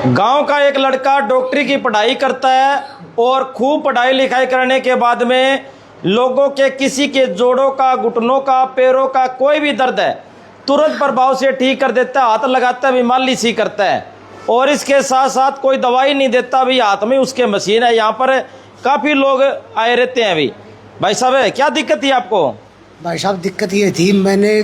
गांव का एक लड़का डॉक्टरी की पढ़ाई करता है और खूब पढ़ाई लिखाई करने के बाद में लोगों के किसी के जोड़ों का, घुटनों का, पैरों का कोई भी दर्द है तुरंत प्रभाव से ठीक कर देता है, हाथ लगाता है, भी मालिश ही करता है। और इसके साथ साथ कोई दवाई नहीं देता, भी हाथ में उसके मशीन है। यहाँ पर काफ़ी लोग आए रहते हैं। भाई साहब, क्या दिक्कत थी आपको? भाई साहब, दिक्कत ये थी, मैंने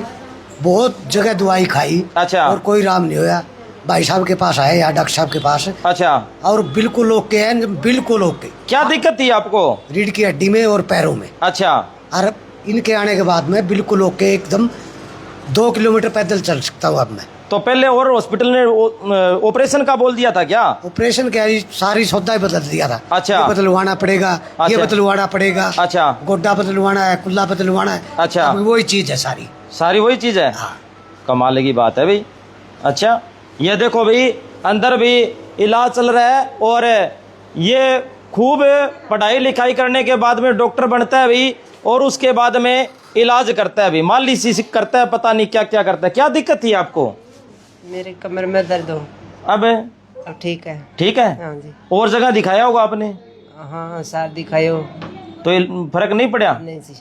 बहुत जगह दवाई खाई। अच्छा। और कोई आराम नहीं होया। भाई साहब के पास आए या डॉक्टर साहब के पास। अच्छा। और बिल्कुल ओके है, बिल्कुल ओके। क्या दिक्कत थी आपको? रीढ़ की हड्डी में और पैरों में। अच्छा। और इनके आने के बाद में बिल्कुल ओके, एकदम 2 किलोमीटर पैदल चल सकता हूँ अब मैं। तो पहले और हॉस्पिटल ने ऑपरेशन का बोल दिया था क्या? ऑपरेशन क्या, सारी सौदा ही बदल दिया था। अच्छा। ये बदलवाना पड़ेगा। अच्छा। ये बदलवाना पड़ेगा। अच्छा। गोड्डा बदलवाना है, कुल्ला बदलवाना है। अच्छा। अब वही चीज है, सारी वही चीज है। हाँ। कमाल की बात है भाई। अच्छा, ये देखो भाई, अंदर भी इलाज चल रहा है और ये खूब पढ़ाई लिखाई करने के बाद में डॉक्टर बनता है भाई, और उसके बाद में इलाज करता है भाई, मालिश करता है, पता नहीं क्या क्या करता है। क्या दिक्कत थी आपको? मेरे कमर में दर्द हो। अब ठीक है। ठीक है। हाँ जी। और जगह दिखाया होगा आपने? हाँ, साथ दिखायो। तो फर्क नहीं पड़ा? नहीं जी,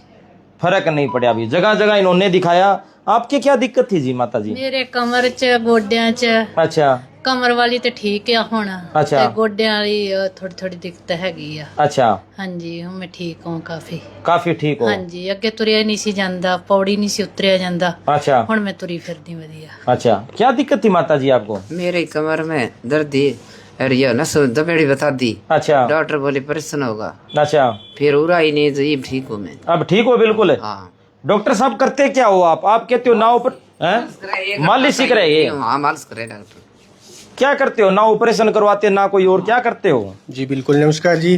फर्क नहीं पड़ा अभी, जगह जगह इन्होंने दिखाया। आपकी क्या दिक्कत थी जी माता जी? ਮੇਰੇ ਕਮਰ 'ਚ ਗੋਡਿਆਂ 'ਚ अच्छा। ਕਮਰ ਵਾਲੀ ਤੇ ਠੀਕ ਆ ਹੁਣ ਅੱਛਾ। ਤੇ ਗੋਡਿਆਂ ਵਾਲੀ ਥੋੜੀ ਥੋੜੀ ਦਿੱਕਤ ਹੈਗੀ ਆ। अच्छा। ਹਾਂਜੀ, ਹੁਣ ਮੈਂ ਠੀਕ ਹਾਂ ਕਾਫੀ। काफी ठीक हो? ਹਾਂਜੀ, ਅੱਗੇ ਤੁਰਿਆ ਨਹੀਂ ਸੀ ਜਾਂਦਾ, ਪੌੜੀ ਨਹੀਂ ਸੀ ਉਤਰਿਆ ਜਾਂਦਾ। अच्छा। ਹੁਣ ਮੈਂ ਤੁਰੀ ਫਿਰਦੀ ਵਧੀਆ। अच्छा, क्या दिक्कत थी माता जी आपको? मेरे कमर में दर्द थी और ये नस दबेड़ी बता दी। अच्छा। डॉक्टर बोले ऑपरेशन होगा। अच्छा। फिर उरा ही नहीं, तो ये ठीक हूँ मैं। अब ठीक हो बिल्कुल? हाँ। डॉक्टर साहब करते क्या हो आप कहते हो ना ऊपर मालिश ही करेंगे? हाँ, मालिश करे डॉक्टर। क्या करते हो? ना ऑपरेशन करवाते ना कोई और, क्या करते हो? जी बिल्कुल, नमस्कार जी।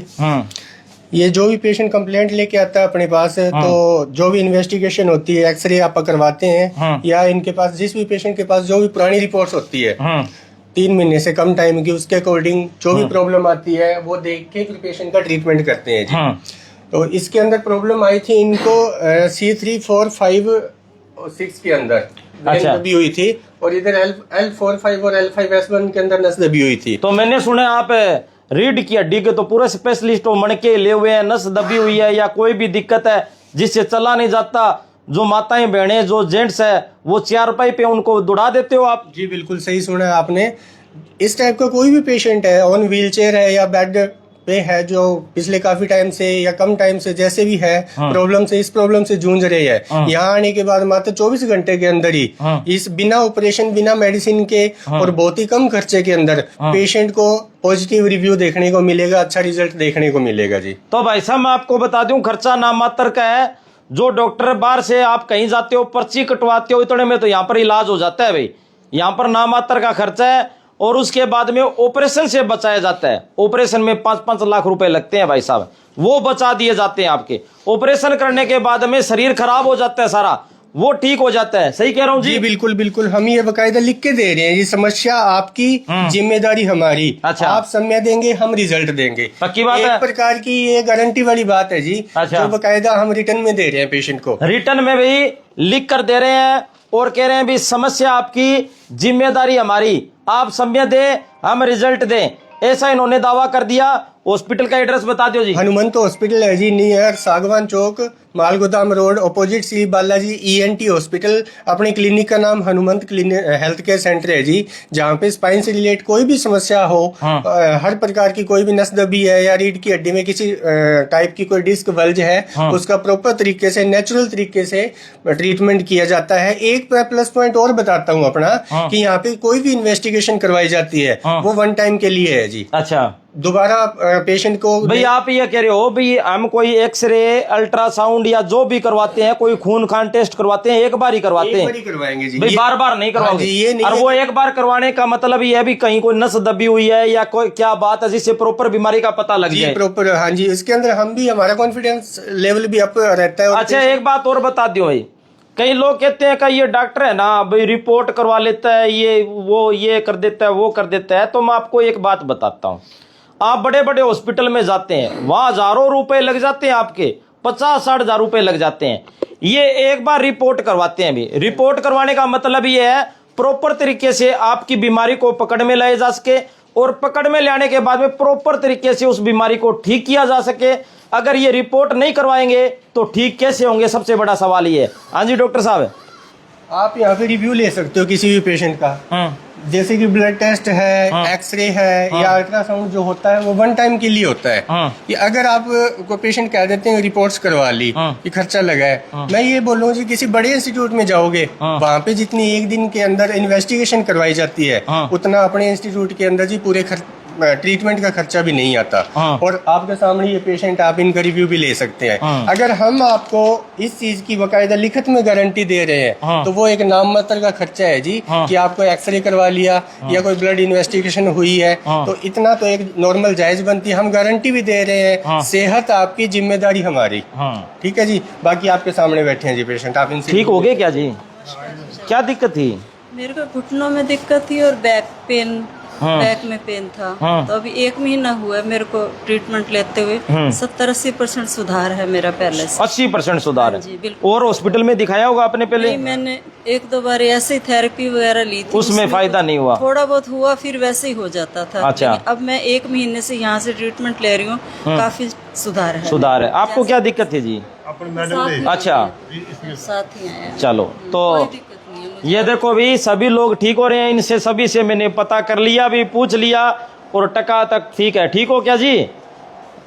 ये जो भी पेशेंट कंप्लेंट लेके आता है अपने पास, तो जो भी इन्वेस्टिगेशन होती है, एक्सरे आप करवाते हैं, या इनके पास जिस भी पेशेंट के पास जो भी पुरानी रिपोर्ट्स होती है 3 महीने से कम टाइम की, उसके अकॉर्डिंग जो भी प्रॉब्लम आती है वो देख के फिर पेशेंट का ट्रीटमेंट करते हैं जी। तो इसके अंदर प्रॉब्लम आई थी इनको C3, 4, 5 और 6 के अंदर अच्छा। दबी हुई थी, और इधर L4, 5 और L5S1 के अंदर नस दबी हुई थी। तो मैंने सुना आप रीढ़ की हड्डी के तो पूरे स्पेशलिस्ट हो, मणके ले हुए हैं, नस दबी हुई है या कोई भी दिक्कत है जिससे चला नहीं जाता, जो माताएं बहनें, जो जेंट्स है, वो 4 रुपए पे उनको दौड़ा देते हो आप? जी बिल्कुल सही सुना है आपने। इस टाइप का कोई भी पेशेंट है, ऑन व्हीलचेयर है या बेड पे है, जो पिछले काफी टाइम से या कम टाइम से जैसे भी है प्रॉब्लम से, इस प्रॉब्लम से जूझ रही है, यहाँ आने के बाद मात्र 24 घंटे के अंदर ही इस बिना ऑपरेशन, बिना मेडिसिन के और बहुत ही कम खर्चे के अंदर पेशेंट को पॉजिटिव रिव्यू देखने को मिलेगा, अच्छा रिजल्ट देखने को मिलेगा जी। तो भाई साहब, मैं आपको बता दूं, खर्चा नाम मात्र का है। जो डॉक्टर बाहर से आप कहीं जाते हो, पर्ची कटवाते हो, इतने में तो यहाँ पर इलाज हो जाता है भाई। यहाँ पर नाम मात्र का खर्चा है, और उसके बाद में ऑपरेशन से बचाया जाता है। ऑपरेशन में 5-5 लाख रुपए लगते हैं भाई साहब, वो बचा दिए जाते हैं आपके। ऑपरेशन करने के बाद में शरीर खराब हो जाता है सारा, वो ठीक हो जाता है। सही कह रहा हूँ जी? जी बिल्कुल बिल्कुल, हम ये बकायदा लिख के दे रहे हैं, ये समस्या आपकी, जिम्मेदारी हमारी। अच्छा। आप समय देंगे, हम रिजल्ट देंगे। पक्की बात एक है? प्रकार की ये गारंटी वाली बात है जी। अच्छा। जो बकायदा हम रिटर्न में दे रहे हैं पेशेंट को। रिटर्न में भी लिख कर दे रहे हैं और कह रहे हैं भी समस्या आपकी, जिम्मेदारी हमारी, आप समय दें, हम रिजल्ट दें, ऐसा इन्होंने दावा कर दिया। हॉस्पिटल का एड्रेस बता दो जी। हनुमंत हॉस्पिटल है जी, near Sagwan Chowk, Malgodam road, opposite Shri Balaji ENT hospital. अपने क्लिनिक का नाम हनुमंत हेल्थ केयर सेंटर है जी, जहाँ पे स्पाइन से रिलेटेड कोई भी समस्या हो, हर प्रकार की कोई भी नस दबी है या रीढ़ की हड्डी में किसी टाइप की कोई डिस्क बल्ज है, उसका प्रॉपर तरीके से, नेचुरल तरीके से ट्रीटमेंट किया जाता है। एक प्लस पॉइंट और बताता हूँ अपना, कि यहाँ पे कोई भी इन्वेस्टिगेशन करवाई जाती है वो 1 टाइम के लिए है जी। अच्छा। दोबारा पेशेंट को भाई आप ये कह रहे हो भाई हम कोई एक्सरे, अल्ट्रासाउंड या जो भी करवाते हैं, कोई खून खान टेस्ट करवाते हैं, एक बार ही करवाते हैं? एक बार ही करवाएंगे जी, भाई बार बार नहीं करवाओगे? ये नहीं। और वो एक बार करवाने का मतलब ये है भी कहीं कोई नस दबी हुई है या कोई क्या बात है जिससे प्रॉपर बीमारी का पता लग जाए? प्रॉपर, हाँ जी। इसके अंदर हम भी, हमारा कॉन्फिडेंस लेवल भी अप रहता है। अच्छा, एक बात और बता दो भाई, कई लोग कहते हैं कि ये डॉक्टर है ना भाई रिपोर्ट करवा लेता है, ये वो ये कर देता है, वो कर देता है। तो मैं आपको एक बात बताता हूँ, आप बड़े बड़े हॉस्पिटल में जाते हैं, वहां हजारों रुपए लग जाते हैं, आपके 50-60 हजार रुपए लग जाते हैं। ये एक बार रिपोर्ट करवाते हैं। भी रिपोर्ट करवाने का मतलब ये है प्रॉपर तरीके से आपकी बीमारी को पकड़ में लाए जा सके और पकड़ में लाने के बाद में प्रॉपर तरीके से उस बीमारी को ठीक किया जा सके। अगर ये रिपोर्ट नहीं करवाएंगे तो ठीक कैसे होंगे, सबसे बड़ा सवाल ये है। हाँ जी डॉक्टर साहब, आप यहाँ पे रिव्यू ले सकते हो किसी भी पेशेंट का, जैसे कि ब्लड टेस्ट है, एक्सरे है, या अल्ट्रासाउंड जो होता है वो वन टाइम के लिए होता है। कि अगर आप को पेशेंट कह देते हैं रिपोर्ट्स करवा ली कि खर्चा लगा है, मैं ये बोल रहा हूँ जी किसी बड़े इंस्टीट्यूट में जाओगे, वहाँ पे जितनी एक दिन के अंदर इन्वेस्टिगेशन करवाई जाती है उतना अपने इंस्टीट्यूट के अंदर जी पूरे ट्रीटमेंट का खर्चा भी नहीं आता। और आपके सामने ये पेशेंट, आप इनका रिव्यू भी ले सकते हैं। अगर हम आपको इस चीज की बकायदा लिखित में गारंटी दे रहे हैं तो वो एक नाम मात्र का खर्चा है जी, कि आपको एक्सरे करवा लिया या कोई ब्लड इन्वेस्टिगेशन हुई है तो इतना तो एक नॉर्मल जायज बनती है। हम गारंटी भी दे रहे हैं, सेहत आपकी, जिम्मेदारी हमारी। ठीक है जी, बाकी आपके सामने बैठे हैं जी पेशेंट, आप इनसे ठीक हो गए क्या जी? क्या दिक्कत थी? मेरे को घुटनों में दिक्कत थी और बैक में पेन था। तो अभी 1 महीना हुआ है मेरे को ट्रीटमेंट लेते हुए। 70-80% सुधार है मेरा पहले से। 80% सुधार जी, है। बिल्कुल। और हॉस्पिटल में दिखाया होगा आपने पहले? नहीं, मैंने 1-2 बार ऐसे ही थेरेपी वगैरह ली थी, उसमें फायदा नहीं हुआ? थोड़ा बहुत हुआ, फिर वैसे ही हो जाता था। अच्छा। लेकिन अब मैं 1 महीने से यहाँ से ट्रीटमेंट ले रही हूँ, काफी सुधार है। सुधार है। आपको क्या दिक्कत थी जी? अच्छा, साथ ही आया, चलो तो कोई दिक्कत नहीं है मुझे। ये देखो भी सभी लोग ठीक हो रहे हैं। इनसे सभी से मैंने पता कर लिया भी, पूछ लिया, और टका तक ठीक है। ठीक हो क्या जी?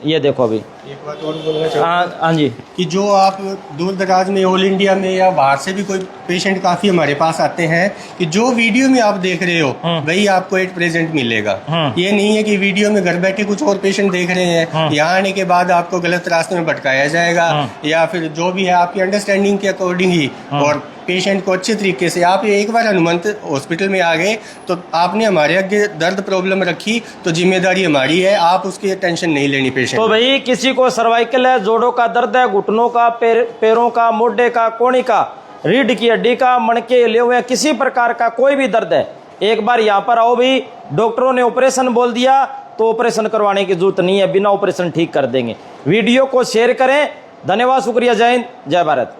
ये देखो अभी एक बात और बोलना चाहूँगा हाँ जी, कि जो आप दूर दराज में, ऑल इंडिया में या बाहर से भी कोई पेशेंट काफी हमारे पास आते हैं, कि जो वीडियो में आप देख रहे हो वही आपको एट प्रेजेंट मिलेगा। ये नहीं है कि वीडियो में घर बैठे कुछ और पेशेंट देख रहे हैं, यहाँ आने के बाद आपको गलत रास्ते में भटकाया जाएगा, या फिर जो भी है आपकी अंडरस्टैंडिंग के अकॉर्डिंग ही, और पेशेंट को अच्छे तरीके से आप एक बार हनुमंत हॉस्पिटल में आ गए तो आपने हमारे आगे दर्द प्रॉब्लम रखी तो जिम्मेदारी हमारी है, आप उसकी टेंशन नहीं लेनी पेशेंट। तो भाई किसी को सर्वाइकल है, जोड़ों का दर्द है, घुटनों का, पैरों का, मोढे का, कोहनी का, रीढ़ की हड्डी का, मणके हिले हुए, किसी प्रकार का कोई भी दर्द है, एक बार यहाँ पर आओ भी। डॉक्टरों ने ऑपरेशन बोल दिया तो ऑपरेशन करवाने की जरूरत नहीं है, बिना ऑपरेशन ठीक कर देंगे। वीडियो को शेयर करें। धन्यवाद, शुक्रिया, जय हिंद, जय भारत।